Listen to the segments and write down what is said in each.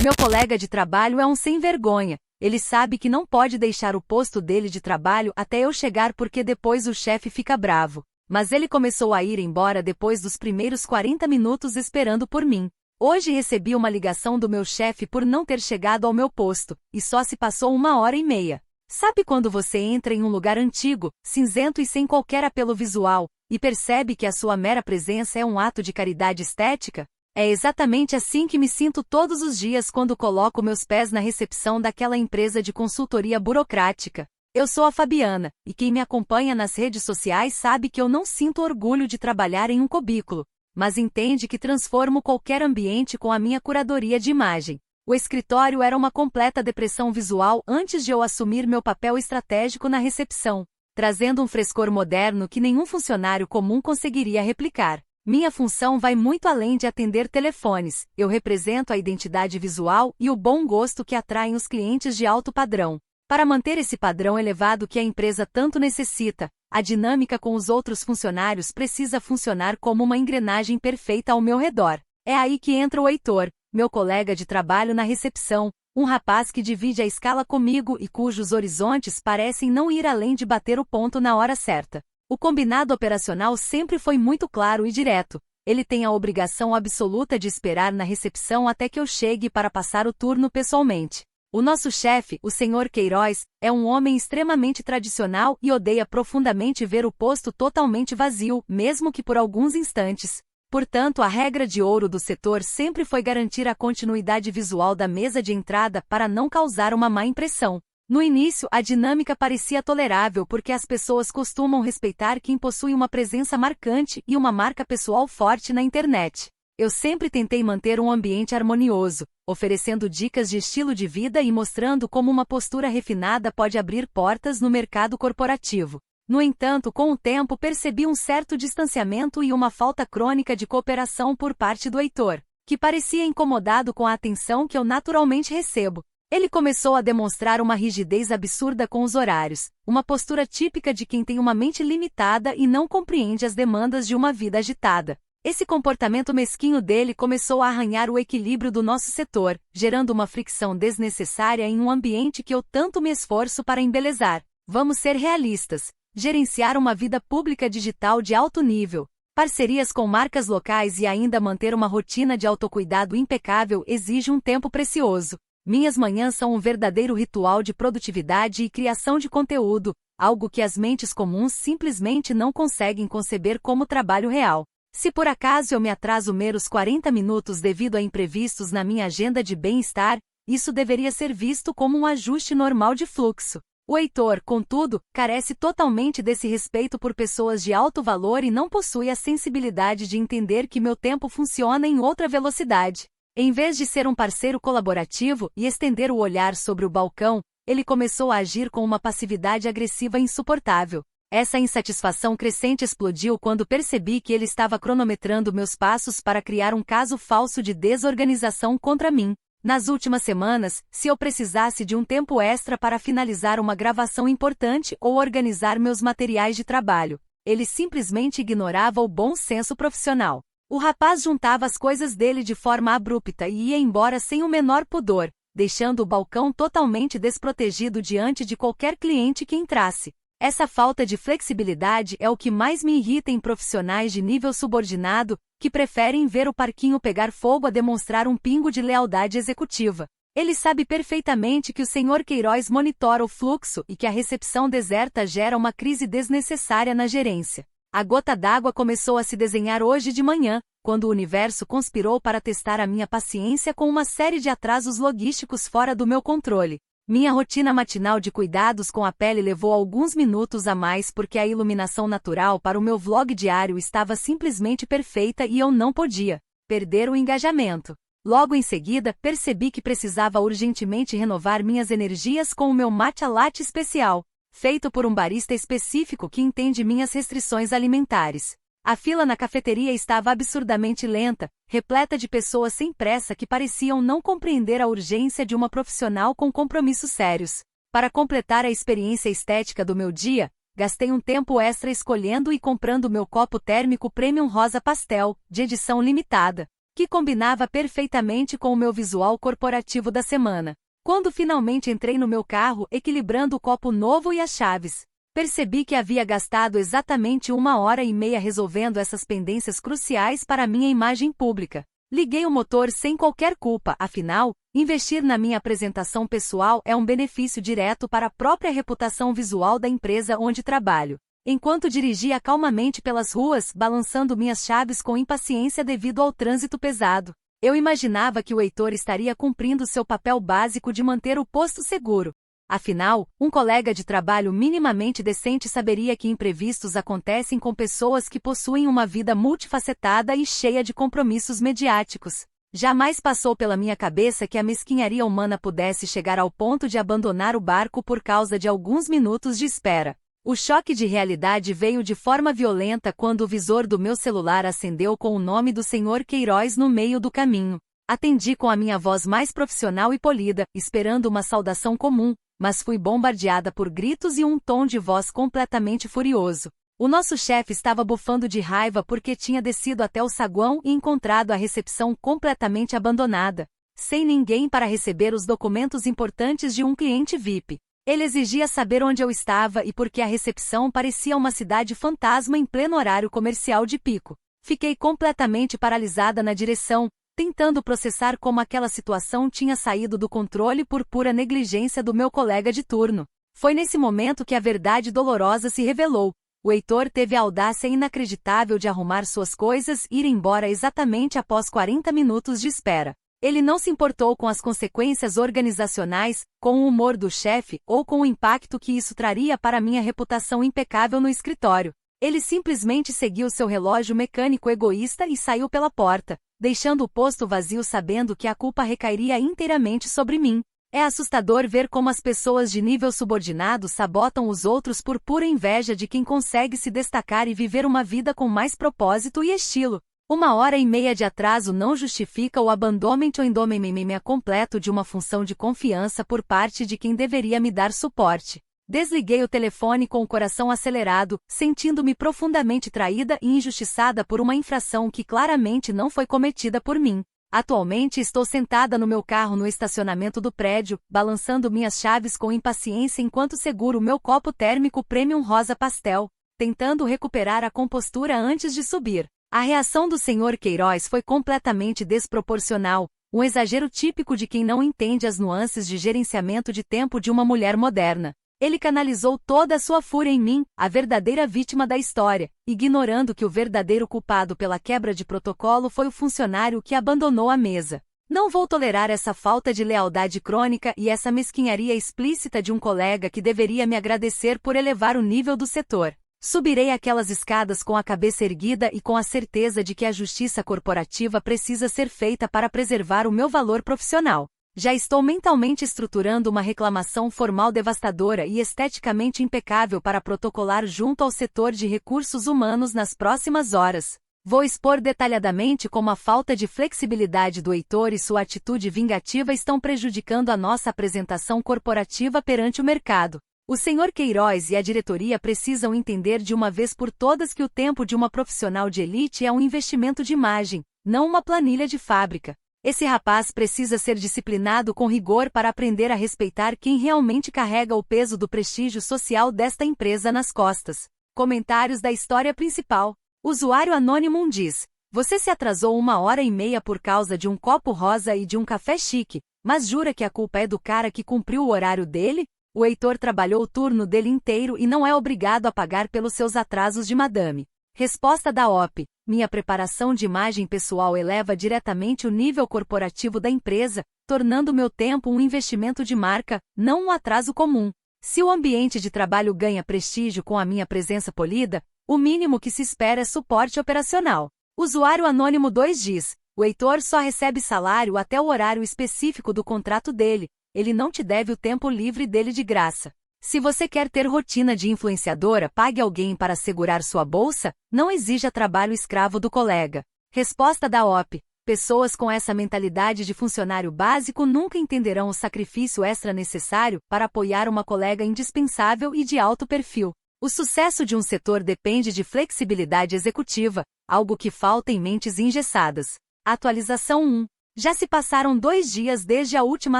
Meu colega de trabalho é um sem-vergonha. Ele sabe que não pode deixar o posto dele de trabalho até eu chegar porque depois o chefe fica bravo. Mas ele começou a ir embora depois dos primeiros 40 minutos esperando por mim. Hoje recebi uma ligação do meu chefe por não ter chegado ao meu posto, e só se passou 1h30. Sabe quando você entra em um lugar antigo, cinzento e sem qualquer apelo visual, e percebe que a sua mera presença é um ato de caridade estética? É exatamente assim que me sinto todos os dias quando coloco meus pés na recepção daquela empresa de consultoria burocrática. Eu sou a Fabiana, e quem me acompanha nas redes sociais sabe que eu não sinto orgulho de trabalhar em um cubículo, mas entende que transformo qualquer ambiente com a minha curadoria de imagem. O escritório era uma completa depressão visual antes de eu assumir meu papel estratégico na recepção, trazendo um frescor moderno que nenhum funcionário comum conseguiria replicar. Minha função vai muito além de atender telefones. Eu represento a identidade visual e o bom gosto que atraem os clientes de alto padrão. Para manter esse padrão elevado que a empresa tanto necessita, a dinâmica com os outros funcionários precisa funcionar como uma engrenagem perfeita ao meu redor. É aí que entra o Heitor, meu colega de trabalho na recepção, um rapaz que divide a escala comigo e cujos horizontes parecem não ir além de bater o ponto na hora certa. O combinado operacional sempre foi muito claro e direto. Ele tem a obrigação absoluta de esperar na recepção até que eu chegue para passar o turno pessoalmente. O nosso chefe, o Sr. Queiroz, é um homem extremamente tradicional e odeia profundamente ver o posto totalmente vazio, mesmo que por alguns instantes. Portanto, a regra de ouro do setor sempre foi garantir a continuidade visual da mesa de entrada para não causar uma má impressão. No início, a dinâmica parecia tolerável porque as pessoas costumam respeitar quem possui uma presença marcante e uma marca pessoal forte na internet. Eu sempre tentei manter um ambiente harmonioso, oferecendo dicas de estilo de vida e mostrando como uma postura refinada pode abrir portas no mercado corporativo. No entanto, com o tempo percebi um certo distanciamento e uma falta crônica de cooperação por parte do Heitor, que parecia incomodado com a atenção que eu naturalmente recebo. Ele começou a demonstrar uma rigidez absurda com os horários, uma postura típica de quem tem uma mente limitada e não compreende as demandas de uma vida agitada. Esse comportamento mesquinho dele começou a arranhar o equilíbrio do nosso setor, gerando uma fricção desnecessária em um ambiente que eu tanto me esforço para embelezar. Vamos ser realistas. Gerenciar uma vida pública digital de alto nível, parcerias com marcas locais e ainda manter uma rotina de autocuidado impecável exige um tempo precioso. Minhas manhãs são um verdadeiro ritual de produtividade e criação de conteúdo, algo que as mentes comuns simplesmente não conseguem conceber como trabalho real. Se por acaso eu me atraso meros 40 minutos devido a imprevistos na minha agenda de bem-estar, isso deveria ser visto como um ajuste normal de fluxo. O Heitor, contudo, carece totalmente desse respeito por pessoas de alto valor e não possui a sensibilidade de entender que meu tempo funciona em outra velocidade. Em vez de ser um parceiro colaborativo e estender o olhar sobre o balcão, ele começou a agir com uma passividade agressiva insuportável. Essa insatisfação crescente explodiu quando percebi que ele estava cronometrando meus passos para criar um caso falso de desorganização contra mim. Nas últimas semanas, se eu precisasse de um tempo extra para finalizar uma gravação importante ou organizar meus materiais de trabalho, ele simplesmente ignorava o bom senso profissional. O rapaz juntava as coisas dele de forma abrupta e ia embora sem o menor pudor, deixando o balcão totalmente desprotegido diante de qualquer cliente que entrasse. Essa falta de flexibilidade é o que mais me irrita em profissionais de nível subordinado, que preferem ver o parquinho pegar fogo a demonstrar um pingo de lealdade executiva. Ele sabe perfeitamente que o Sr. Queiroz monitora o fluxo e que a recepção deserta gera uma crise desnecessária na gerência. A gota d'água começou a se desenhar hoje de manhã, quando o universo conspirou para testar a minha paciência com uma série de atrasos logísticos fora do meu controle. Minha rotina matinal de cuidados com a pele levou alguns minutos a mais porque a iluminação natural para o meu vlog diário estava simplesmente perfeita e eu não podia perder o engajamento. Logo em seguida, percebi que precisava urgentemente renovar minhas energias com o meu matcha latte especial, feito por um barista específico que entende minhas restrições alimentares. A fila na cafeteria estava absurdamente lenta, repleta de pessoas sem pressa que pareciam não compreender a urgência de uma profissional com compromissos sérios. Para completar a experiência estética do meu dia, gastei um tempo extra escolhendo e comprando meu copo térmico Premium Rosa Pastel, de edição limitada, que combinava perfeitamente com o meu visual corporativo da semana. Quando finalmente entrei no meu carro, equilibrando o copo novo e as chaves, percebi que havia gastado exatamente 1h30 resolvendo essas pendências cruciais para minha imagem pública. Liguei o motor sem qualquer culpa, afinal, investir na minha apresentação pessoal é um benefício direto para a própria reputação visual da empresa onde trabalho. Enquanto dirigia calmamente pelas ruas, balançando minhas chaves com impaciência devido ao trânsito pesado, eu imaginava que o Heitor estaria cumprindo seu papel básico de manter o posto seguro. Afinal, um colega de trabalho minimamente decente saberia que imprevistos acontecem com pessoas que possuem uma vida multifacetada e cheia de compromissos mediáticos. Jamais passou pela minha cabeça que a mesquinharia humana pudesse chegar ao ponto de abandonar o barco por causa de alguns minutos de espera. O choque de realidade veio de forma violenta quando o visor do meu celular acendeu com o nome do Sr. Queiroz no meio do caminho. Atendi com a minha voz mais profissional e polida, esperando uma saudação comum, mas fui bombardeada por gritos e um tom de voz completamente furioso. O nosso chefe estava bufando de raiva porque tinha descido até o saguão e encontrado a recepção completamente abandonada, sem ninguém para receber os documentos importantes de um cliente VIP. Ele exigia saber onde eu estava e por que a recepção parecia uma cidade fantasma em pleno horário comercial de pico. Fiquei completamente paralisada na direção, tentando processar como aquela situação tinha saído do controle por pura negligência do meu colega de turno. Foi nesse momento que a verdade dolorosa se revelou. O Heitor teve a audácia inacreditável de arrumar suas coisas e ir embora exatamente após 40 minutos de espera. Ele não se importou com as consequências organizacionais, com o humor do chefe ou com o impacto que isso traria para minha reputação impecável no escritório. Ele simplesmente seguiu seu relógio mecânico egoísta e saiu pela porta, deixando o posto vazio sabendo que a culpa recairia inteiramente sobre mim. É assustador ver como as pessoas de nível subordinado sabotam os outros por pura inveja de quem consegue se destacar e viver uma vida com mais propósito e estilo. 1h30 de atraso não justifica o abandonamento ou endomemememea completo de uma função de confiança por parte de quem deveria me dar suporte. Desliguei o telefone com o coração acelerado, sentindo-me profundamente traída e injustiçada por uma infração que claramente não foi cometida por mim. Atualmente estou sentada no meu carro no estacionamento do prédio, balançando minhas chaves com impaciência enquanto seguro meu copo térmico Premium Rosa Pastel, tentando recuperar a compostura antes de subir. A reação do Sr. Queiroz foi completamente desproporcional, um exagero típico de quem não entende as nuances de gerenciamento de tempo de uma mulher moderna. Ele canalizou toda a sua fúria em mim, a verdadeira vítima da história, ignorando que o verdadeiro culpado pela quebra de protocolo foi o funcionário que abandonou a mesa. Não vou tolerar essa falta de lealdade crônica e essa mesquinharia explícita de um colega que deveria me agradecer por elevar o nível do setor. Subirei aquelas escadas com a cabeça erguida e com a certeza de que a justiça corporativa precisa ser feita para preservar o meu valor profissional. Já estou mentalmente estruturando uma reclamação formal devastadora e esteticamente impecável para protocolar junto ao setor de recursos humanos nas próximas horas. Vou expor detalhadamente como a falta de flexibilidade do Heitor e sua atitude vingativa estão prejudicando a nossa apresentação corporativa perante o mercado. O Sr. Queiroz e a diretoria precisam entender de uma vez por todas que o tempo de uma profissional de elite é um investimento de imagem, não uma planilha de fábrica. Esse rapaz precisa ser disciplinado com rigor para aprender a respeitar quem realmente carrega o peso do prestígio social desta empresa nas costas. Comentários da história principal. Usuário anônimo diz: você se atrasou 1h30 por causa de um copo rosa e de um café chique, mas jura que a culpa é do cara que cumpriu o horário dele? O Heitor trabalhou o turno dele inteiro e não é obrigado a pagar pelos seus atrasos de madame. Resposta da OP: minha preparação de imagem pessoal eleva diretamente o nível corporativo da empresa, tornando meu tempo um investimento de marca, não um atraso comum. Se o ambiente de trabalho ganha prestígio com a minha presença polida, o mínimo que se espera é suporte operacional. Usuário anônimo 2 diz: o Heitor só recebe salário até o horário específico do contrato dele, ele não te deve o tempo livre dele de graça. Se você quer ter rotina de influenciadora, pague alguém para segurar sua bolsa, não exija trabalho escravo do colega. Resposta da OP: pessoas com essa mentalidade de funcionário básico nunca entenderão o sacrifício extra necessário para apoiar uma colega indispensável e de alto perfil. O sucesso de um setor depende de flexibilidade executiva, algo que falta em mentes engessadas. Atualização 1. Já se passaram 2 dias desde a última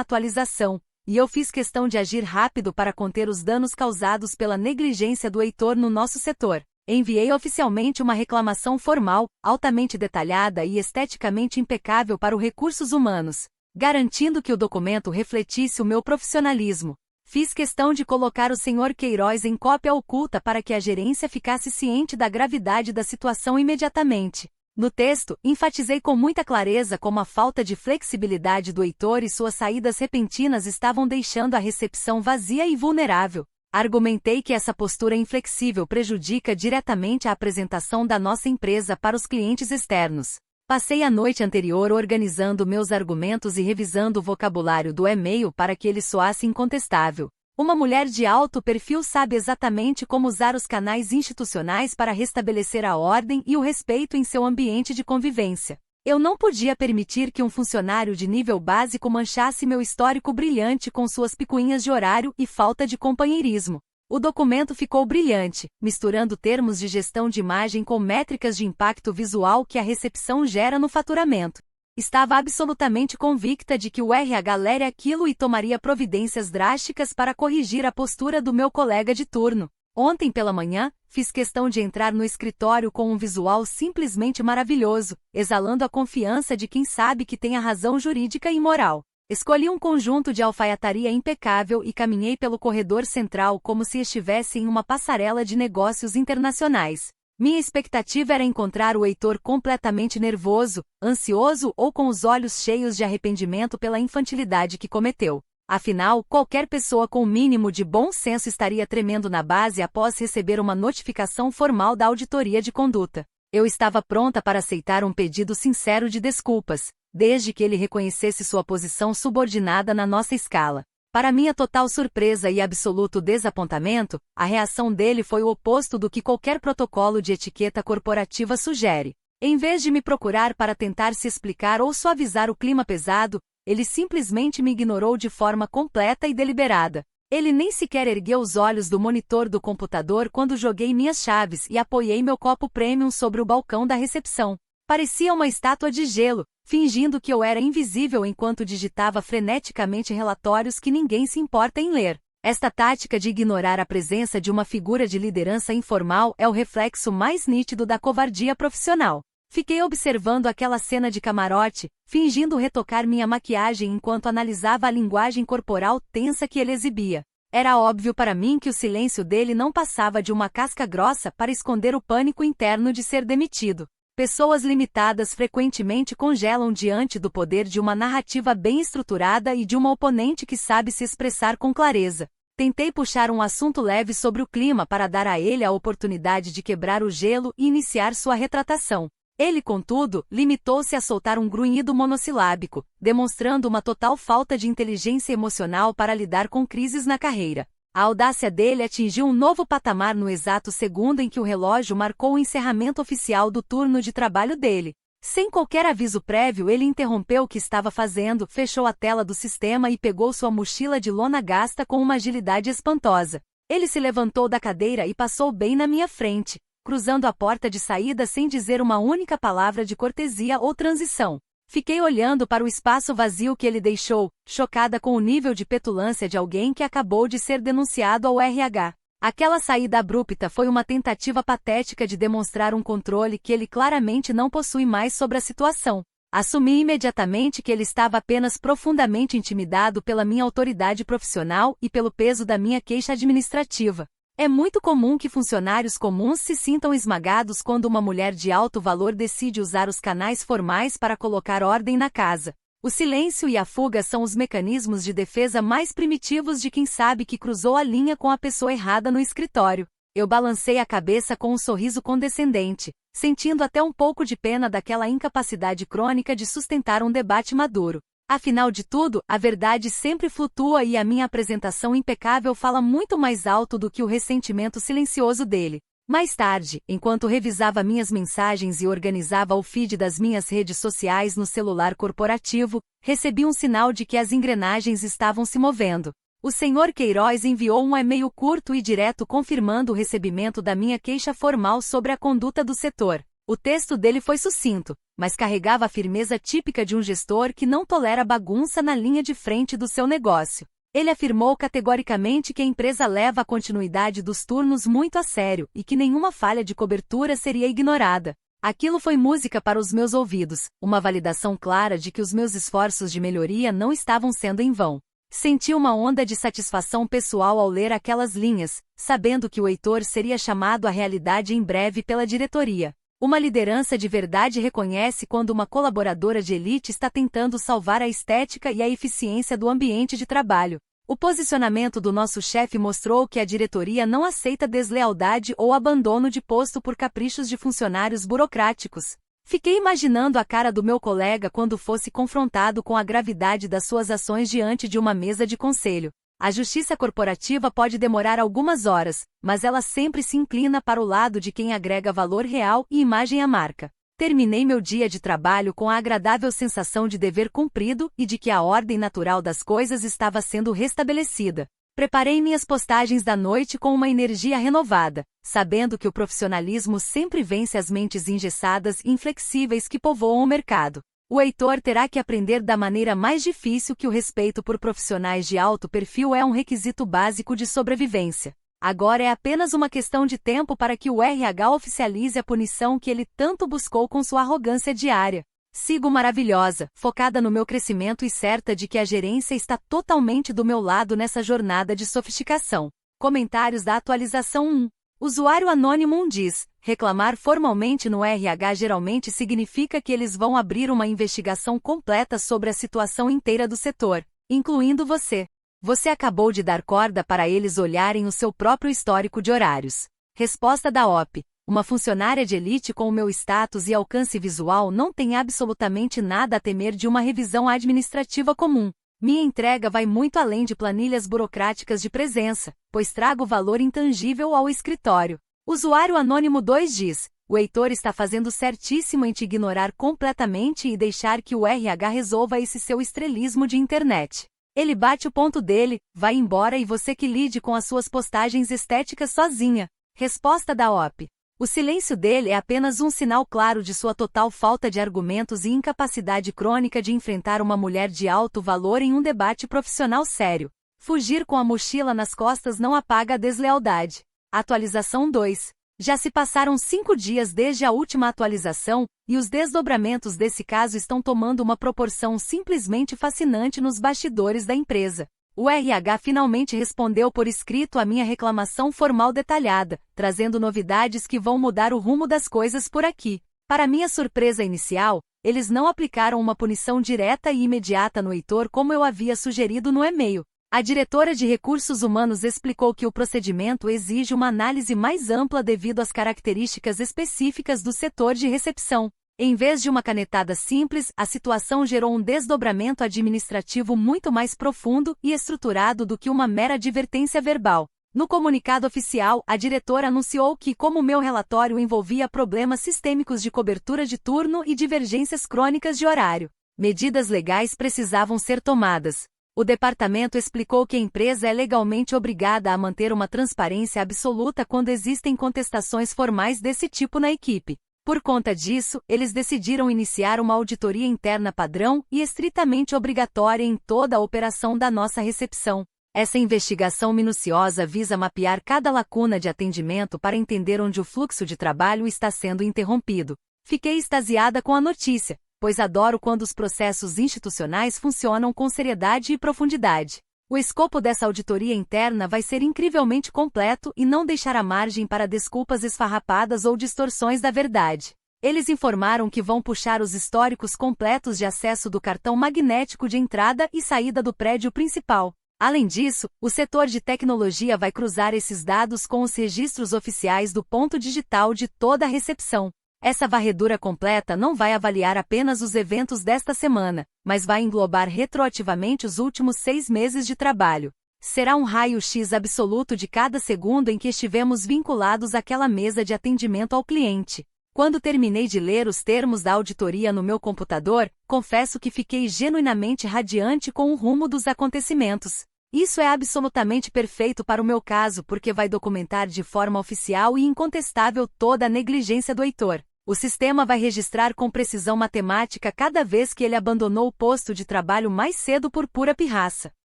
atualização, e eu fiz questão de agir rápido para conter os danos causados pela negligência do Heitor no nosso setor. Enviei oficialmente uma reclamação formal, altamente detalhada e esteticamente impecável para o Recursos Humanos, garantindo que o documento refletisse o meu profissionalismo. Fiz questão de colocar o Sr. Queiroz em cópia oculta para que a gerência ficasse ciente da gravidade da situação imediatamente. No texto, enfatizei com muita clareza como a falta de flexibilidade do Heitor e suas saídas repentinas estavam deixando a recepção vazia e vulnerável. Argumentei que essa postura inflexível prejudica diretamente a apresentação da nossa empresa para os clientes externos. Passei a noite anterior organizando meus argumentos e revisando o vocabulário do e-mail para que ele soasse incontestável. Uma mulher de alto perfil sabe exatamente como usar os canais institucionais para restabelecer a ordem e o respeito em seu ambiente de convivência. Eu não podia permitir que um funcionário de nível básico manchasse meu histórico brilhante com suas picuinhas de horário e falta de companheirismo. O documento ficou brilhante, misturando termos de gestão de imagem com métricas de impacto visual que a recepção gera no faturamento. Estava absolutamente convicta de que o RH leria aquilo e tomaria providências drásticas para corrigir a postura do meu colega de turno. Ontem pela manhã, fiz questão de entrar no escritório com um visual simplesmente maravilhoso, exalando a confiança de quem sabe que tem a razão jurídica e moral. Escolhi um conjunto de alfaiataria impecável e caminhei pelo corredor central como se estivesse em uma passarela de negócios internacionais. Minha expectativa era encontrar o Heitor completamente nervoso, ansioso ou com os olhos cheios de arrependimento pela infantilidade que cometeu. Afinal, qualquer pessoa com o mínimo de bom senso estaria tremendo na base após receber uma notificação formal da auditoria de conduta. Eu estava pronta para aceitar um pedido sincero de desculpas, desde que ele reconhecesse sua posição subordinada na nossa escala. Para minha total surpresa e absoluto desapontamento, a reação dele foi o oposto do que qualquer protocolo de etiqueta corporativa sugere. Em vez de me procurar para tentar se explicar ou suavizar o clima pesado, ele simplesmente me ignorou de forma completa e deliberada. Ele nem sequer ergueu os olhos do monitor do computador quando joguei minhas chaves e apoiei meu copo premium sobre o balcão da recepção. Parecia uma estátua de gelo, fingindo que eu era invisível enquanto digitava freneticamente relatórios que ninguém se importa em ler. Esta tática de ignorar a presença de uma figura de liderança informal é o reflexo mais nítido da covardia profissional. Fiquei observando aquela cena de camarote, fingindo retocar minha maquiagem enquanto analisava a linguagem corporal tensa que ele exibia. Era óbvio para mim que o silêncio dele não passava de uma casca grossa para esconder o pânico interno de ser demitido. Pessoas limitadas frequentemente congelam diante do poder de uma narrativa bem estruturada e de uma oponente que sabe se expressar com clareza. Tentei puxar um assunto leve sobre o clima para dar a ele a oportunidade de quebrar o gelo e iniciar sua retratação. Ele, contudo, limitou-se a soltar um grunhido monossilábico, demonstrando uma total falta de inteligência emocional para lidar com crises na carreira. A audácia dele atingiu um novo patamar no exato segundo em que o relógio marcou o encerramento oficial do turno de trabalho dele. Sem qualquer aviso prévio, ele interrompeu o que estava fazendo, fechou a tela do sistema e pegou sua mochila de lona gasta com uma agilidade espantosa. Ele se levantou da cadeira e passou bem na minha frente, cruzando a porta de saída sem dizer uma única palavra de cortesia ou transição. Fiquei olhando para o espaço vazio que ele deixou, chocada com o nível de petulância de alguém que acabou de ser denunciado ao RH. Aquela saída abrupta foi uma tentativa patética de demonstrar um controle que ele claramente não possui mais sobre a situação. Assumi imediatamente que ele estava apenas profundamente intimidado pela minha autoridade profissional e pelo peso da minha queixa administrativa. É muito comum que funcionários comuns se sintam esmagados quando uma mulher de alto valor decide usar os canais formais para colocar ordem na casa. O silêncio e a fuga são os mecanismos de defesa mais primitivos de quem sabe que cruzou a linha com a pessoa errada no escritório. Eu balancei a cabeça com um sorriso condescendente, sentindo até um pouco de pena daquela incapacidade crônica de sustentar um debate maduro. Afinal de tudo, a verdade sempre flutua e a minha apresentação impecável fala muito mais alto do que o ressentimento silencioso dele. Mais tarde, enquanto revisava minhas mensagens e organizava o feed das minhas redes sociais no celular corporativo, recebi um sinal de que as engrenagens estavam se movendo. O Sr. Queiroz enviou um e-mail curto e direto confirmando o recebimento da minha queixa formal sobre a conduta do setor. O texto dele foi sucinto, mas carregava a firmeza típica de um gestor que não tolera bagunça na linha de frente do seu negócio. Ele afirmou categoricamente que a empresa leva a continuidade dos turnos muito a sério e que nenhuma falha de cobertura seria ignorada. Aquilo foi música para os meus ouvidos, uma validação clara de que os meus esforços de melhoria não estavam sendo em vão. Senti uma onda de satisfação pessoal ao ler aquelas linhas, sabendo que o Heitor seria chamado à realidade em breve pela diretoria. Uma liderança de verdade reconhece quando uma colaboradora de elite está tentando salvar a estética e a eficiência do ambiente de trabalho. O posicionamento do nosso chefe mostrou que a diretoria não aceita deslealdade ou abandono de posto por caprichos de funcionários burocráticos. Fiquei imaginando a cara do meu colega quando fosse confrontado com a gravidade das suas ações diante de uma mesa de conselho. A justiça corporativa pode demorar algumas horas, mas ela sempre se inclina para o lado de quem agrega valor real e imagem à marca. Terminei meu dia de trabalho com a agradável sensação de dever cumprido e de que a ordem natural das coisas estava sendo restabelecida. Preparei minhas postagens da noite com uma energia renovada, sabendo que o profissionalismo sempre vence as mentes engessadas e inflexíveis que povoam o mercado. O Heitor terá que aprender da maneira mais difícil que o respeito por profissionais de alto perfil é um requisito básico de sobrevivência. Agora é apenas uma questão de tempo para que o RH oficialize a punição que ele tanto buscou com sua arrogância diária. Sigo maravilhosa, focada no meu crescimento e certa de que a gerência está totalmente do meu lado nessa jornada de sofisticação. Comentários da atualização 1. Usuário anônimo 1 diz: reclamar formalmente no RH geralmente significa que eles vão abrir uma investigação completa sobre a situação inteira do setor, incluindo você. Você acabou de dar corda para eles olharem o seu próprio histórico de horários. Resposta da OP. Uma funcionária de elite com o meu status e alcance visual não tem absolutamente nada a temer de uma revisão administrativa comum. Minha entrega vai muito além de planilhas burocráticas de presença, pois trago valor intangível ao escritório. Usuário anônimo 2 diz: o Heitor está fazendo certíssimo em te ignorar completamente e deixar que o RH resolva esse seu estrelismo de internet. Ele bate o ponto dele, vai embora e você que lide com as suas postagens estéticas sozinha. Resposta da OP. O silêncio dele é apenas um sinal claro de sua total falta de argumentos e incapacidade crônica de enfrentar uma mulher de alto valor em um debate profissional sério. Fugir com a mochila nas costas não apaga a deslealdade. Atualização 2. Já se passaram 5 dias desde a última atualização, e os desdobramentos desse caso estão tomando uma proporção simplesmente fascinante nos bastidores da empresa. O RH finalmente respondeu por escrito à minha reclamação formal detalhada, trazendo novidades que vão mudar o rumo das coisas por aqui. Para minha surpresa inicial, eles não aplicaram uma punição direta e imediata no Heitor como eu havia sugerido no e-mail. A diretora de recursos humanos explicou que o procedimento exige uma análise mais ampla devido às características específicas do setor de recepção. Em vez de uma canetada simples, a situação gerou um desdobramento administrativo muito mais profundo e estruturado do que uma mera advertência verbal. No comunicado oficial, a diretora anunciou que, como meu relatório envolvia problemas sistêmicos de cobertura de turno e divergências crônicas de horário, medidas legais precisavam ser tomadas. O departamento explicou que a empresa é legalmente obrigada a manter uma transparência absoluta quando existem contestações formais desse tipo na equipe. Por conta disso, eles decidiram iniciar uma auditoria interna padrão e estritamente obrigatória em toda a operação da nossa recepção. Essa investigação minuciosa visa mapear cada lacuna de atendimento para entender onde o fluxo de trabalho está sendo interrompido. Fiquei extasiada com a notícia, pois adoro quando os processos institucionais funcionam com seriedade e profundidade. O escopo dessa auditoria interna vai ser incrivelmente completo e não deixará margem para desculpas esfarrapadas ou distorções da verdade. Eles informaram que vão puxar os históricos completos de acesso do cartão magnético de entrada e saída do prédio principal. Além disso, o setor de tecnologia vai cruzar esses dados com os registros oficiais do ponto digital de toda a recepção. Essa varredura completa não vai avaliar apenas os eventos desta semana, mas vai englobar retroativamente os últimos 6 meses de trabalho. Será um raio-x absoluto de cada segundo em que estivemos vinculados àquela mesa de atendimento ao cliente. Quando terminei de ler os termos da auditoria no meu computador, confesso que fiquei genuinamente radiante com o rumo dos acontecimentos. Isso é absolutamente perfeito para o meu caso porque vai documentar de forma oficial e incontestável toda a negligência do Heitor. O sistema vai registrar com precisão matemática cada vez que ele abandonou o posto de trabalho mais cedo por pura pirraça.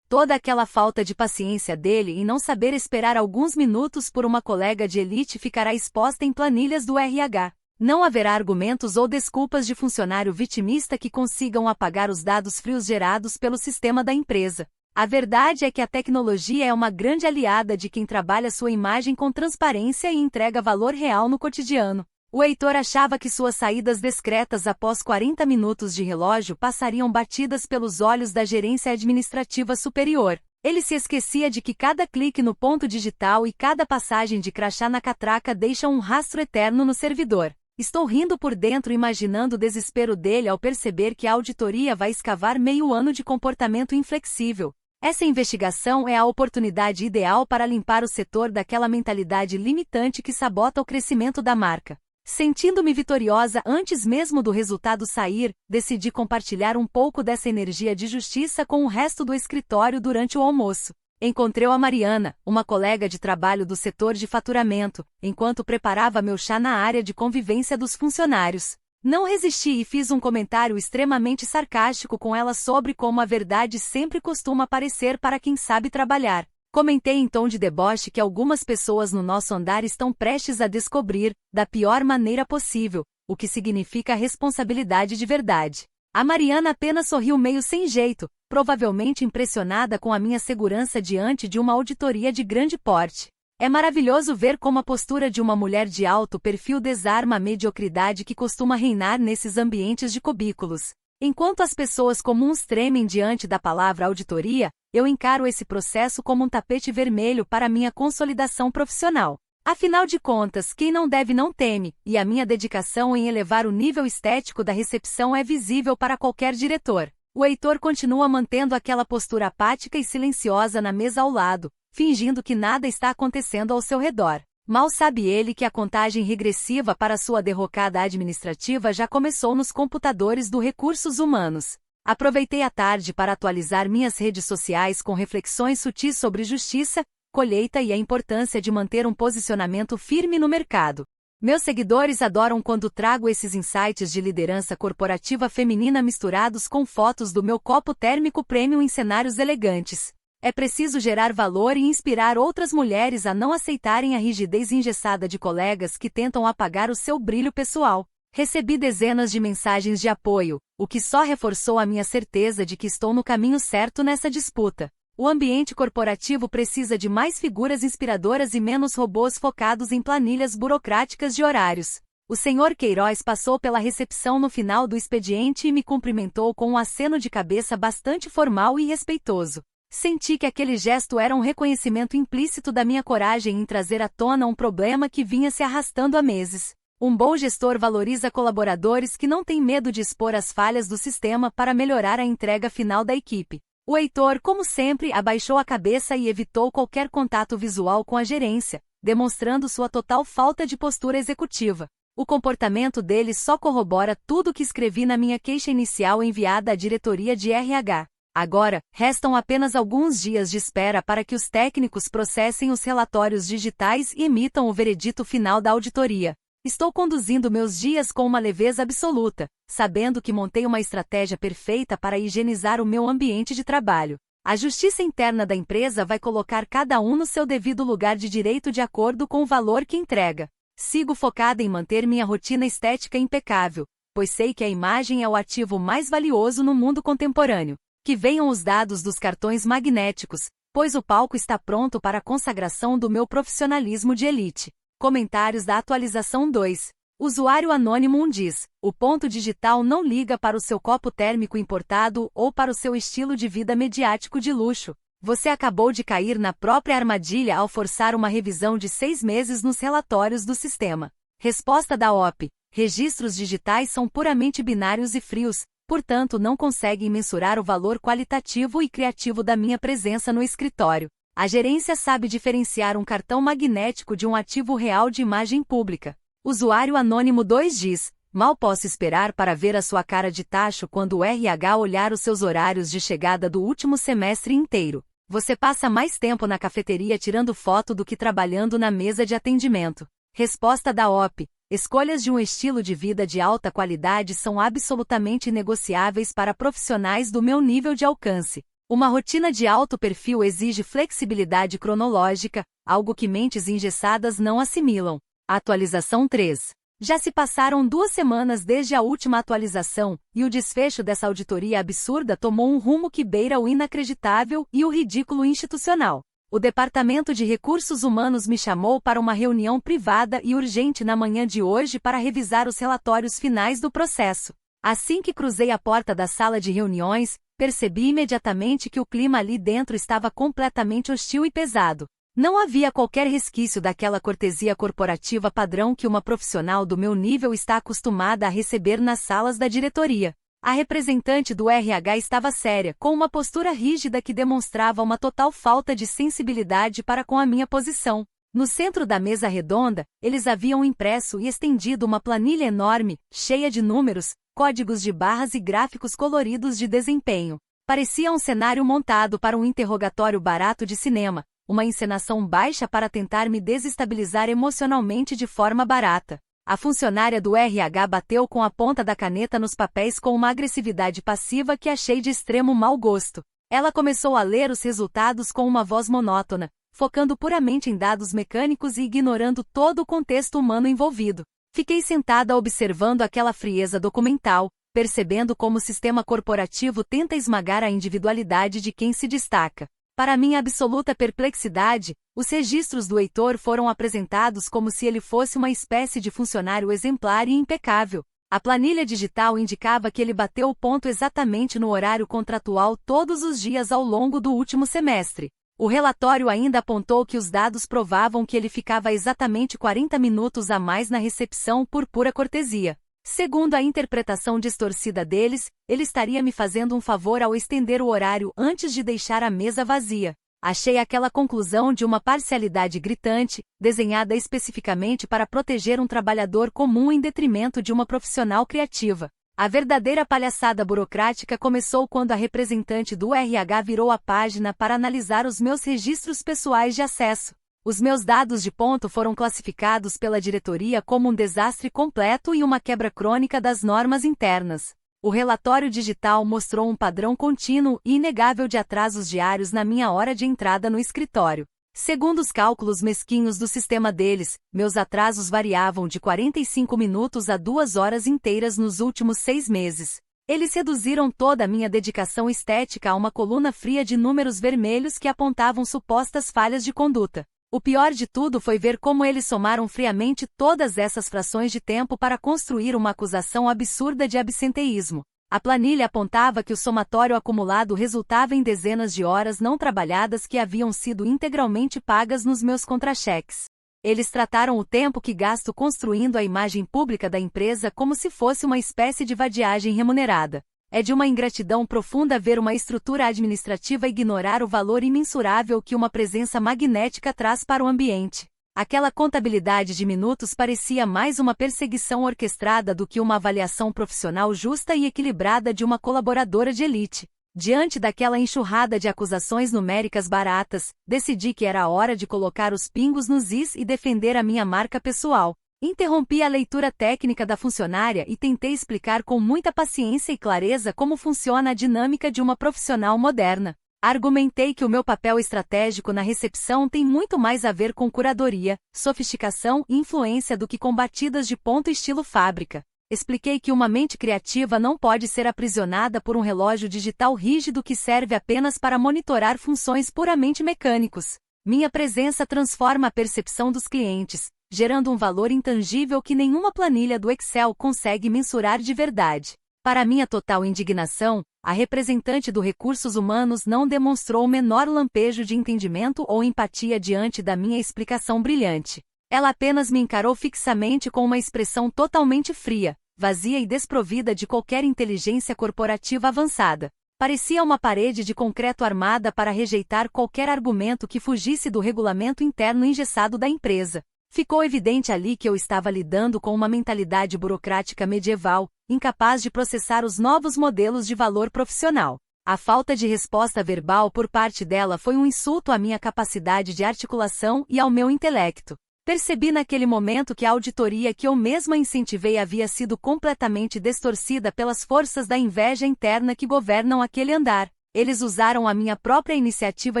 Toda aquela falta de paciência dele em não saber esperar alguns minutos por uma colega de elite ficará exposta em planilhas do RH. Não haverá argumentos ou desculpas de funcionário vitimista que consigam apagar os dados frios gerados pelo sistema da empresa. A verdade é que a tecnologia é uma grande aliada de quem trabalha sua imagem com transparência e entrega valor real no cotidiano. O Heitor achava que suas saídas discretas após 40 minutos de relógio passariam batidas pelos olhos da gerência administrativa superior. Ele se esquecia de que cada clique no ponto digital e cada passagem de crachá na catraca deixa um rastro eterno no servidor. Estou rindo por dentro imaginando o desespero dele ao perceber que a auditoria vai escavar meio ano de comportamento inflexível. Essa investigação é a oportunidade ideal para limpar o setor daquela mentalidade limitante que sabota o crescimento da marca. Sentindo-me vitoriosa antes mesmo do resultado sair, decidi compartilhar um pouco dessa energia de justiça com o resto do escritório durante o almoço. Encontrei a Mariana, uma colega de trabalho do setor de faturamento, enquanto preparava meu chá na área de convivência dos funcionários. Não resisti e fiz um comentário extremamente sarcástico com ela sobre como a verdade sempre costuma aparecer para quem sabe trabalhar. Comentei em tom de deboche que algumas pessoas no nosso andar estão prestes a descobrir, da pior maneira possível, o que significa responsabilidade de verdade. A Mariana apenas sorriu meio sem jeito, provavelmente impressionada com a minha segurança diante de uma auditoria de grande porte. É maravilhoso ver como a postura de uma mulher de alto perfil desarma a mediocridade que costuma reinar nesses ambientes de cubículos. Enquanto as pessoas comuns tremem diante da palavra auditoria, eu encaro esse processo como um tapete vermelho para minha consolidação profissional. Afinal de contas, quem não deve não teme, e a minha dedicação em elevar o nível estético da recepção é visível para qualquer diretor. O Heitor continua mantendo aquela postura apática e silenciosa na mesa ao lado, fingindo que nada está acontecendo ao seu redor. Mal sabe ele que a contagem regressiva para sua derrocada administrativa já começou nos computadores do Recursos Humanos. Aproveitei a tarde para atualizar minhas redes sociais com reflexões sutis sobre justiça, colheita e a importância de manter um posicionamento firme no mercado. Meus seguidores adoram quando trago esses insights de liderança corporativa feminina misturados com fotos do meu copo térmico premium em cenários elegantes. É preciso gerar valor e inspirar outras mulheres a não aceitarem a rigidez engessada de colegas que tentam apagar o seu brilho pessoal. Recebi dezenas de mensagens de apoio, o que só reforçou a minha certeza de que estou no caminho certo nessa disputa. O ambiente corporativo precisa de mais figuras inspiradoras e menos robôs focados em planilhas burocráticas de horários. O Sr. Queiroz passou pela recepção no final do expediente e me cumprimentou com um aceno de cabeça bastante formal e respeitoso. Senti que aquele gesto era um reconhecimento implícito da minha coragem em trazer à tona um problema que vinha se arrastando há meses. Um bom gestor valoriza colaboradores que não têm medo de expor as falhas do sistema para melhorar a entrega final da equipe. O Heitor, como sempre, abaixou a cabeça e evitou qualquer contato visual com a gerência, demonstrando sua total falta de postura executiva. O comportamento dele só corrobora tudo o que escrevi na minha queixa inicial enviada à diretoria de RH. Agora, restam apenas alguns dias de espera para que os técnicos processem os relatórios digitais e emitam o veredito final da auditoria. Estou conduzindo meus dias com uma leveza absoluta, sabendo que montei uma estratégia perfeita para higienizar o meu ambiente de trabalho. A justiça interna da empresa vai colocar cada um no seu devido lugar de direito de acordo com o valor que entrega. Sigo focada em manter minha rotina estética impecável, pois sei que a imagem é o ativo mais valioso no mundo contemporâneo. Que venham os dados dos cartões magnéticos, pois o palco está pronto para a consagração do meu profissionalismo de elite. Comentários da atualização 2. Usuário anônimo 1 diz: o ponto digital não liga para o seu copo térmico importado ou para o seu estilo de vida mediático de luxo. Você acabou de cair na própria armadilha ao forçar uma revisão de 6 meses nos relatórios do sistema. Resposta da OP: registros digitais são puramente binários e frios, portanto não conseguem mensurar o valor qualitativo e criativo da minha presença no escritório. A gerência sabe diferenciar um cartão magnético de um ativo real de imagem pública. Usuário anônimo 2 diz: mal posso esperar para ver a sua cara de tacho quando o RH olhar os seus horários de chegada do último semestre inteiro. Você passa mais tempo na cafeteria tirando foto do que trabalhando na mesa de atendimento. Resposta da OP: Escolhas de um estilo de vida de alta qualidade são absolutamente negociáveis para profissionais do meu nível de alcance. Uma rotina de alto perfil exige flexibilidade cronológica, algo que mentes engessadas não assimilam. Atualização 3. Já se passaram 2 semanas desde a última atualização, e o desfecho dessa auditoria absurda tomou um rumo que beira o inacreditável e o ridículo institucional. O Departamento de Recursos Humanos me chamou para uma reunião privada e urgente na manhã de hoje para revisar os relatórios finais do processo. Assim que cruzei a porta da sala de reuniões, percebi imediatamente que o clima ali dentro estava completamente hostil e pesado. Não havia qualquer resquício daquela cortesia corporativa padrão que uma profissional do meu nível está acostumada a receber nas salas da diretoria. A representante do RH estava séria, com uma postura rígida que demonstrava uma total falta de sensibilidade para com a minha posição. No centro da mesa redonda, eles haviam impresso e estendido uma planilha enorme, cheia de números, códigos de barras e gráficos coloridos de desempenho. Parecia um cenário montado para um interrogatório barato de cinema, uma encenação baixa para tentar me desestabilizar emocionalmente de forma barata. A funcionária do RH bateu com a ponta da caneta nos papéis com uma agressividade passiva que achei de extremo mau gosto. Ela começou a ler os resultados com uma voz monótona, focando puramente em dados mecânicos e ignorando todo o contexto humano envolvido. Fiquei sentada observando aquela frieza documental, percebendo como o sistema corporativo tenta esmagar a individualidade de quem se destaca. Para minha absoluta perplexidade, os registros do Heitor foram apresentados como se ele fosse uma espécie de funcionário exemplar e impecável. A planilha digital indicava que ele bateu o ponto exatamente no horário contratual todos os dias ao longo do último semestre. O relatório ainda apontou que os dados provavam que ele ficava exatamente 40 minutos a mais na recepção por pura cortesia. Segundo a interpretação distorcida deles, ele estaria me fazendo um favor ao estender o horário antes de deixar a mesa vazia. Achei aquela conclusão de uma parcialidade gritante, desenhada especificamente para proteger um trabalhador comum em detrimento de uma profissional criativa. A verdadeira palhaçada burocrática começou quando a representante do RH virou a página para analisar os meus registros pessoais de acesso. Os meus dados de ponto foram classificados pela diretoria como um desastre completo e uma quebra crônica das normas internas. O relatório digital mostrou um padrão contínuo e inegável de atrasos diários na minha hora de entrada no escritório. Segundo os cálculos mesquinhos do sistema deles, meus atrasos variavam de 45 minutos a 2 horas inteiras nos últimos 6 meses. Eles reduziram toda a minha dedicação estética a uma coluna fria de números vermelhos que apontavam supostas falhas de conduta. O pior de tudo foi ver como eles somaram friamente todas essas frações de tempo para construir uma acusação absurda de absenteísmo. A planilha apontava que o somatório acumulado resultava em dezenas de horas não trabalhadas que haviam sido integralmente pagas nos meus contra-cheques. Eles trataram o tempo que gasto construindo a imagem pública da empresa como se fosse uma espécie de vadiagem remunerada. É de uma ingratidão profunda ver uma estrutura administrativa ignorar o valor imensurável que uma presença magnética traz para o ambiente. Aquela contabilidade de minutos parecia mais uma perseguição orquestrada do que uma avaliação profissional justa e equilibrada de uma colaboradora de elite. Diante daquela enxurrada de acusações numéricas baratas, decidi que era a hora de colocar os pingos nos is e defender a minha marca pessoal. Interrompi a leitura técnica da funcionária e tentei explicar com muita paciência e clareza como funciona a dinâmica de uma profissional moderna. Argumentei que o meu papel estratégico na recepção tem muito mais a ver com curadoria, sofisticação e influência do que com batidas de ponto estilo fábrica. Expliquei que uma mente criativa não pode ser aprisionada por um relógio digital rígido que serve apenas para monitorar funções puramente mecânicos. Minha presença transforma a percepção dos clientes, gerando um valor intangível que nenhuma planilha do Excel consegue mensurar de verdade. Para minha total indignação, a representante do Recursos Humanos não demonstrou o menor lampejo de entendimento ou empatia diante da minha explicação brilhante. Ela apenas me encarou fixamente com uma expressão totalmente fria, vazia e desprovida de qualquer inteligência corporativa avançada. Parecia uma parede de concreto armada para rejeitar qualquer argumento que fugisse do regulamento interno engessado da empresa. Ficou evidente ali que eu estava lidando com uma mentalidade burocrática medieval, incapaz de processar os novos modelos de valor profissional. A falta de resposta verbal por parte dela foi um insulto à minha capacidade de articulação e ao meu intelecto. Percebi naquele momento que a auditoria que eu mesma incentivei havia sido completamente distorcida pelas forças da inveja interna que governam aquele andar. Eles usaram a minha própria iniciativa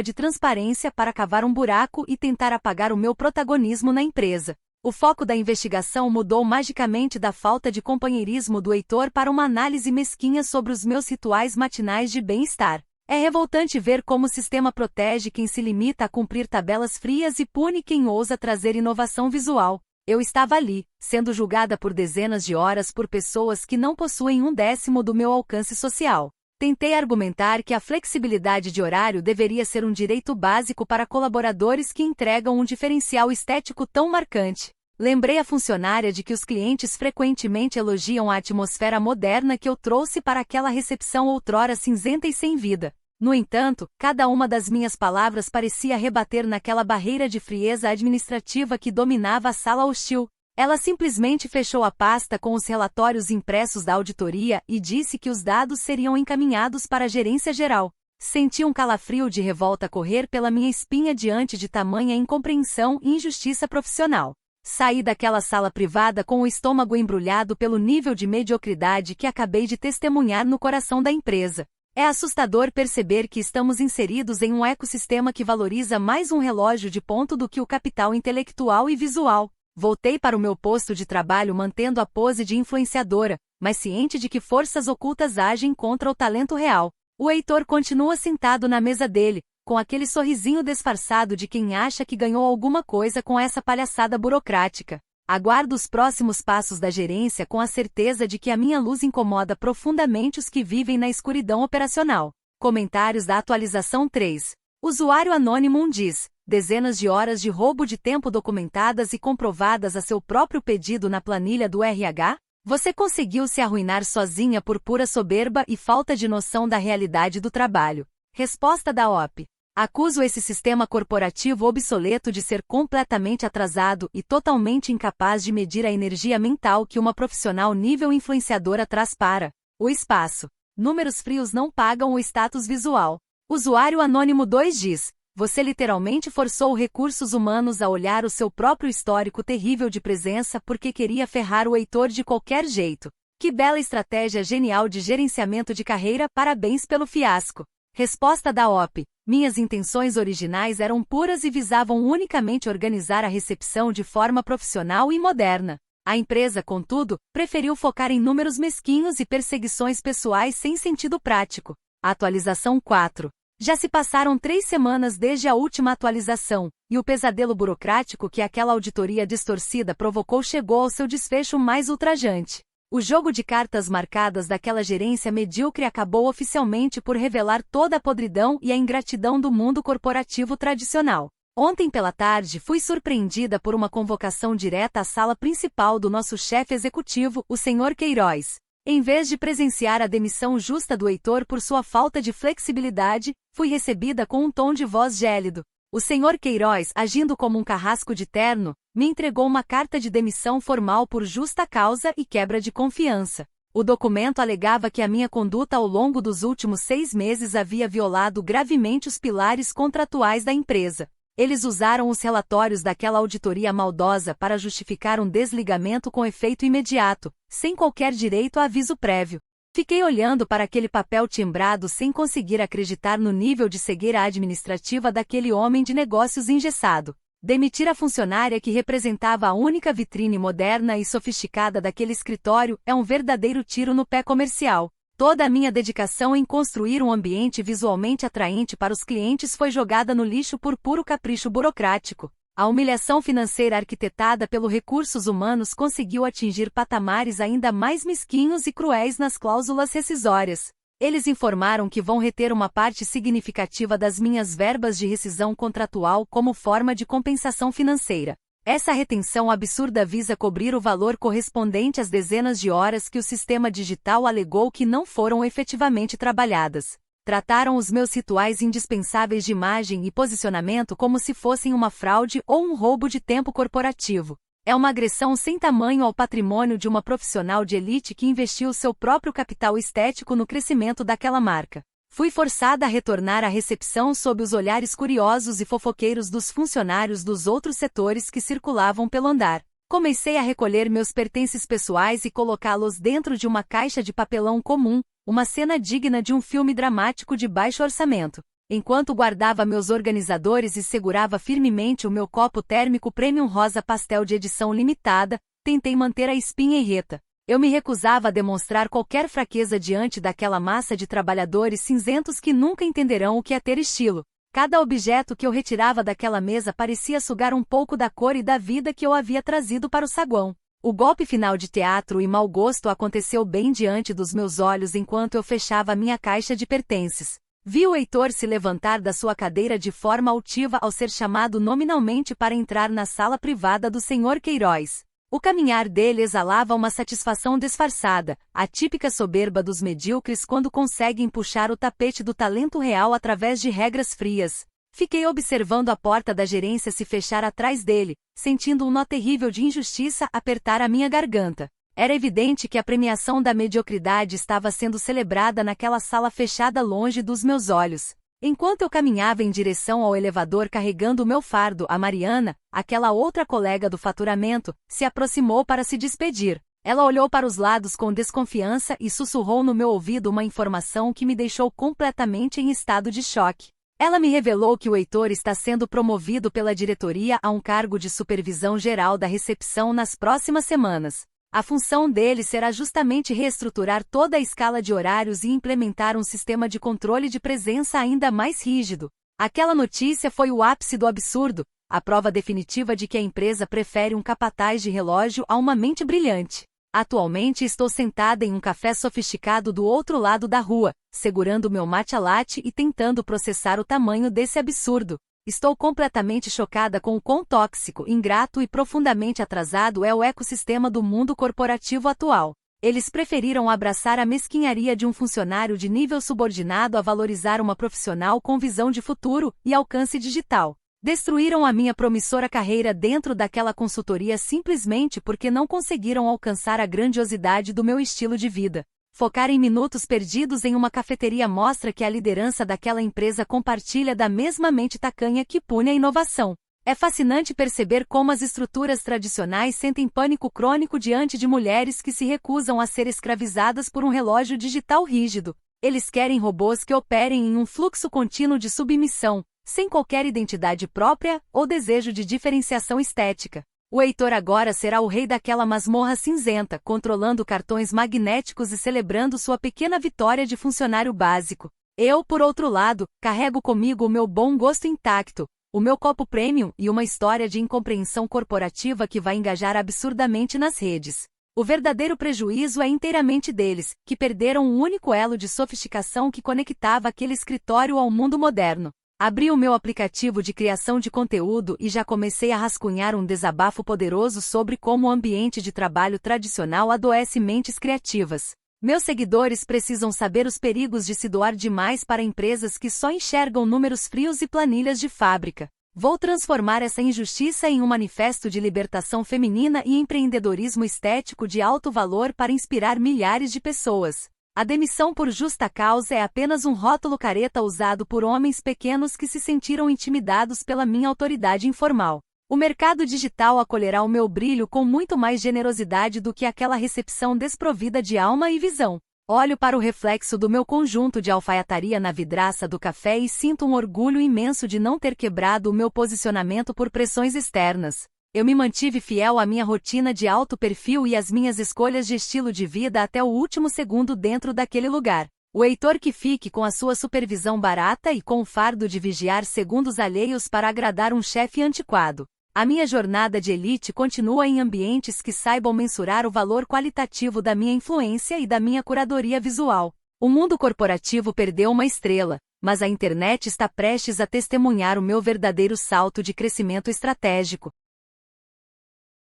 de transparência para cavar um buraco e tentar apagar o meu protagonismo na empresa. O foco da investigação mudou magicamente da falta de companheirismo do Heitor para uma análise mesquinha sobre os meus rituais matinais de bem-estar. É revoltante ver como o sistema protege quem se limita a cumprir tabelas frias e pune quem ousa trazer inovação visual. Eu estava ali, sendo julgada por dezenas de horas por pessoas que não possuem 1/10 do meu alcance social. Tentei argumentar que a flexibilidade de horário deveria ser um direito básico para colaboradores que entregam um diferencial estético tão marcante. Lembrei a funcionária de que os clientes frequentemente elogiam a atmosfera moderna que eu trouxe para aquela recepção outrora cinzenta e sem vida. No entanto, cada uma das minhas palavras parecia rebater naquela barreira de frieza administrativa que dominava a sala hostil. Ela simplesmente fechou a pasta com os relatórios impressos da auditoria e disse que os dados seriam encaminhados para a gerência geral. Senti um calafrio de revolta correr pela minha espinha diante de tamanha incompreensão e injustiça profissional. Saí daquela sala privada com o estômago embrulhado pelo nível de mediocridade que acabei de testemunhar no coração da empresa. É assustador perceber que estamos inseridos em um ecossistema que valoriza mais um relógio de ponto do que o capital intelectual e visual. Voltei para o meu posto de trabalho mantendo a pose de influenciadora, mas ciente de que forças ocultas agem contra o talento real. O Heitor continua sentado na mesa dele, com aquele sorrisinho disfarçado de quem acha que ganhou alguma coisa com essa palhaçada burocrática. Aguardo os próximos passos da gerência com a certeza de que a minha luz incomoda profundamente os que vivem na escuridão operacional. Comentários da atualização 3. Usuário anônimo diz: dezenas de horas de roubo de tempo documentadas e comprovadas a seu próprio pedido na planilha do RH? Você conseguiu se arruinar sozinha por pura soberba e falta de noção da realidade do trabalho. Resposta da OP. Acuso esse sistema corporativo obsoleto de ser completamente atrasado e totalmente incapaz de medir a energia mental que uma profissional nível influenciadora traz para o espaço. Números frios não pagam o status visual. Usuário anônimo 2 diz: você literalmente forçou recursos humanos a olhar o seu próprio histórico terrível de presença porque queria ferrar o Heitor de qualquer jeito. Que bela estratégia genial de gerenciamento de carreira, parabéns pelo fiasco. Resposta da OP. Minhas intenções originais eram puras e visavam unicamente organizar a recepção de forma profissional e moderna. A empresa, contudo, preferiu focar em números mesquinhos e perseguições pessoais sem sentido prático. Atualização 4. Já se passaram 3 semanas desde a última atualização, e o pesadelo burocrático que aquela auditoria distorcida provocou chegou ao seu desfecho mais ultrajante. O jogo de cartas marcadas daquela gerência medíocre acabou oficialmente por revelar toda a podridão e a ingratidão do mundo corporativo tradicional. Ontem pela tarde fui surpreendida por uma convocação direta à sala principal do nosso chefe executivo, o Sr. Queiroz. Em vez de presenciar a demissão justa do Heitor por sua falta de flexibilidade, fui recebida com um tom de voz gélido. O Sr. Queiroz, agindo como um carrasco de terno, me entregou uma carta de demissão formal por justa causa e quebra de confiança. O documento alegava que a minha conduta ao longo dos últimos 6 meses havia violado gravemente os pilares contratuais da empresa. Eles usaram os relatórios daquela auditoria maldosa para justificar um desligamento com efeito imediato, sem qualquer direito a aviso prévio. Fiquei olhando para aquele papel timbrado sem conseguir acreditar no nível de cegueira administrativa daquele homem de negócios engessado. Demitir a funcionária que representava a única vitrine moderna e sofisticada daquele escritório é um verdadeiro tiro no pé comercial. Toda a minha dedicação em construir um ambiente visualmente atraente para os clientes foi jogada no lixo por puro capricho burocrático. A humilhação financeira arquitetada pelos recursos humanos conseguiu atingir patamares ainda mais mesquinhos e cruéis nas cláusulas rescisórias. Eles informaram que vão reter uma parte significativa das minhas verbas de rescisão contratual como forma de compensação financeira. Essa retenção absurda visa cobrir o valor correspondente às dezenas de horas que o sistema digital alegou que não foram efetivamente trabalhadas. Trataram os meus rituais indispensáveis de imagem e posicionamento como se fossem uma fraude ou um roubo de tempo corporativo. É uma agressão sem tamanho ao patrimônio de uma profissional de elite que investiu seu próprio capital estético no crescimento daquela marca. Fui forçada a retornar à recepção sob os olhares curiosos e fofoqueiros dos funcionários dos outros setores que circulavam pelo andar. Comecei a recolher meus pertences pessoais e colocá-los dentro de uma caixa de papelão comum, uma cena digna de um filme dramático de baixo orçamento. Enquanto guardava meus organizadores e segurava firmemente o meu copo térmico Premium Rosa Pastel de edição limitada, tentei manter a espinha reta. Eu me recusava a demonstrar qualquer fraqueza diante daquela massa de trabalhadores cinzentos que nunca entenderão o que é ter estilo. Cada objeto que eu retirava daquela mesa parecia sugar um pouco da cor e da vida que eu havia trazido para o saguão. O golpe final de teatro e mau gosto aconteceu bem diante dos meus olhos enquanto eu fechava minha caixa de pertences. Vi o Heitor se levantar da sua cadeira de forma altiva ao ser chamado nominalmente para entrar na sala privada do Sr. Queiroz. O caminhar dele exalava uma satisfação disfarçada, a típica soberba dos medíocres quando conseguem puxar o tapete do talento real através de regras frias. Fiquei observando a porta da gerência se fechar atrás dele, sentindo um nó terrível de injustiça apertar a minha garganta. Era evidente que a premiação da mediocridade estava sendo celebrada naquela sala fechada longe dos meus olhos. Enquanto eu caminhava em direção ao elevador carregando o meu fardo, a Mariana, aquela outra colega do faturamento, se aproximou para se despedir. Ela olhou para os lados com desconfiança e sussurrou no meu ouvido uma informação que me deixou completamente em estado de choque. Ela me revelou que o Heitor está sendo promovido pela diretoria a um cargo de supervisão geral da recepção nas próximas semanas. A função dele será justamente reestruturar toda a escala de horários e implementar um sistema de controle de presença ainda mais rígido. Aquela notícia foi o ápice do absurdo, a prova definitiva de que a empresa prefere um capataz de relógio a uma mente brilhante. Atualmente estou sentada em um café sofisticado do outro lado da rua, segurando meu matcha latte e tentando processar o tamanho desse absurdo. Estou completamente chocada com o quão tóxico, ingrato e profundamente atrasado é o ecossistema do mundo corporativo atual. Eles preferiram abraçar a mesquinharia de um funcionário de nível subordinado a valorizar uma profissional com visão de futuro e alcance digital. Destruíram a minha promissora carreira dentro daquela consultoria simplesmente porque não conseguiram alcançar a grandiosidade do meu estilo de vida. Focar em minutos perdidos em uma cafeteria mostra que a liderança daquela empresa compartilha da mesma mente tacanha que pune a inovação. É fascinante perceber como as estruturas tradicionais sentem pânico crônico diante de mulheres que se recusam a ser escravizadas por um relógio digital rígido. Eles querem robôs que operem em um fluxo contínuo de submissão, sem qualquer identidade própria ou desejo de diferenciação estética. O Heitor agora será o rei daquela masmorra cinzenta, controlando cartões magnéticos e celebrando sua pequena vitória de funcionário básico. Eu, por outro lado, carrego comigo o meu bom gosto intacto, o meu copo premium e uma história de incompreensão corporativa que vai engajar absurdamente nas redes. O verdadeiro prejuízo é inteiramente deles, que perderam um único elo de sofisticação que conectava aquele escritório ao mundo moderno. Abri o meu aplicativo de criação de conteúdo e já comecei a rascunhar um desabafo poderoso sobre como o ambiente de trabalho tradicional adoece mentes criativas. Meus seguidores precisam saber os perigos de se doar demais para empresas que só enxergam números frios e planilhas de fábrica. Vou transformar essa injustiça em um manifesto de libertação feminina e empreendedorismo estético de alto valor para inspirar milhares de pessoas. A demissão por justa causa é apenas um rótulo careta usado por homens pequenos que se sentiram intimidados pela minha autoridade informal. O mercado digital acolherá o meu brilho com muito mais generosidade do que aquela recepção desprovida de alma e visão. Olho para o reflexo do meu conjunto de alfaiataria na vidraça do café e sinto um orgulho imenso de não ter quebrado o meu posicionamento por pressões externas. Eu me mantive fiel à minha rotina de alto perfil e às minhas escolhas de estilo de vida até o último segundo dentro daquele lugar. O Heitor que fique com a sua supervisão barata e com o fardo de vigiar segundos alheios para agradar um chefe antiquado. A minha jornada de elite continua em ambientes que saibam mensurar o valor qualitativo da minha influência e da minha curadoria visual. O mundo corporativo perdeu uma estrela, mas a internet está prestes a testemunhar o meu verdadeiro salto de crescimento estratégico.